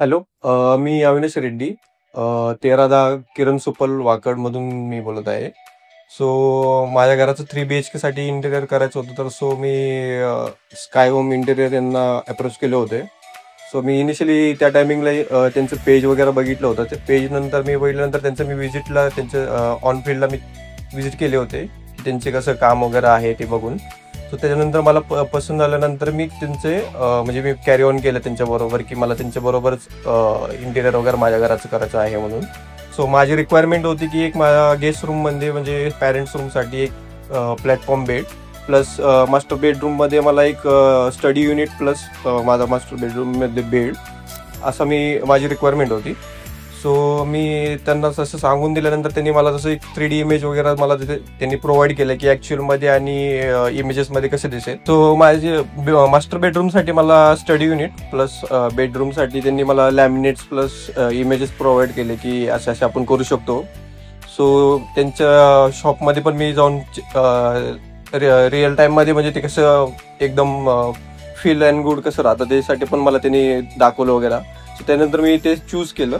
Hello. मी अविनाश रेड्डी. 1310 किरण सुपल वाकडमधून मी बोलत आहे. So माझ्या घराचं 3 BHK साठी इंटेरियर करायचं होतं, तर मी स्काय होम इंटेरियर यांना अप्रोच केले होते. सो मी इनिशियली त्या टायमिंगला त्यांचं पेज वगैरे बघितलं होतं. ते पेज नंतर मी बघितल्यानंतर त्यांचं मी विजिटला त्यांचं ऑन फील्डला मी विजिट केले होते. त्यांचे कसं काम वगैरे आहे ते बघून. सो त्याच्यानंतर मला पसंत झाल्यानंतर मी त्यांचे म्हणजे मी कॅरी ऑन केलं त्यांच्याबरोबर, की मला त्यांच्याबरोबरच इंटेरियर वगैरे माझ्या घराचं करायचं आहे म्हणून. सो माझी रिक्वायरमेंट होती की एक माझ्या गेस्ट रूममध्ये म्हणजे पॅरेंट्स रूमसाठी एक प्लॅटफॉर्म बेड प्लस मास्टर बेडरूममध्ये मला एक स्टडी युनिट प्लस माझा मास्टर बेडरूममध्ये बेड, असं माझी रिक्वायरमेंट होती. सो मी त्यांना तसं सांगून दिल्यानंतर त्यांनी मला तसं एक 3D इमेज वगैरे मला तिथे त्यांनी प्रोव्हाइड केलं की ॲक्च्युअलमध्ये आणि इमेजेसमध्ये कसे दिसेल. सो माझे मास्टर बेडरूमसाठी मला स्टडी युनिट प्लस बेडरूमसाठी त्यांनी मला लॅमिनेट्स प्लस इमेजेस प्रोव्हाइड केले की असे असे आपण करू शकतो. सो त्यांच्या शॉपमध्ये पण मी जाऊन रिअल टाईममध्ये म्हणजे ते कसं एकदम फील अँड गुड कसं राहतं त्यासाठी पण मला त्यांनी दाखवलं वगैरे. सो त्यानंतर मी ते चूज केलं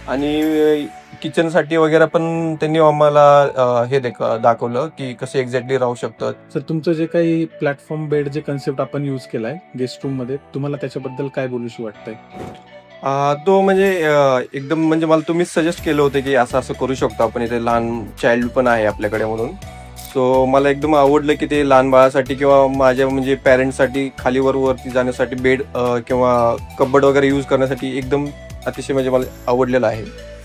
आणि किचनसाठी वगैरे पण त्यांनी आम्हाला हे दाखवलं की कसं एक्झॅक्टली राहू शकतं. सर, तुमचं जे काही प्लॅटफॉर्म बेड जे कन्सेप्ट आपण यूज केलाय गेस्ट रूम मध्ये, तुम्हाला त्याच्याबद्दल काय बोलूशी वाटतंय? तो म्हणजे एकदम म्हणजे मला तुम्हीच सजेस्ट केलं होतं की असं असं करू शकतो आपण, इथे लहान चाइल्ड पण आहे आपल्याकडे म्हणून. सो मला एकदम आवडलं की ते लहान बाळासाठी किंवा माझ्या म्हणजे पॅरेंट्ससाठी खालीवर वरती जाण्यासाठी बेड किंवा कबड वगैरे यूज करण्यासाठी एकदम अतिशय म्हणजे मला आवडलेलं आहे.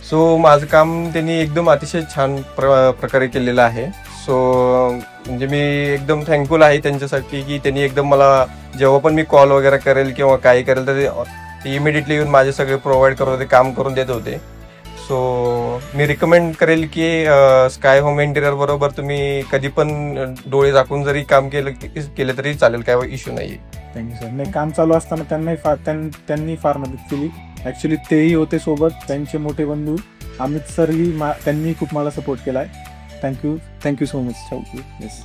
सो माझं काम त्यांनी एकदम अतिशय छान प्रकारे केलेलं आहे. सो म्हणजे मी एकदम थँकफुल आहे त्यांच्यासाठी की त्यांनी एकदम मला जेव्हा पण मी कॉल वगैरे करेल किंवा काही करेल तर ते इमिडिएटली येऊन माझे सगळे प्रोव्हाइड करत होते, काम करून देत होते. सो मी रिकमेंड करेल की स्काय होम इंटेरियर बरोबर तुम्ही कधी पण डोळे झाकून जरी काम केलं तरी चालेल, काय इश्यू नाही. Thank you sir. नाही, काम चालू असताना त्यांनी फार मदत केली. ॲक्च्युली तेही होते सोबत, त्यांचे मोठे बंधू अमित सरही त्यांनी खूप मला सपोर्ट केला आहे. Thank you so much. येस.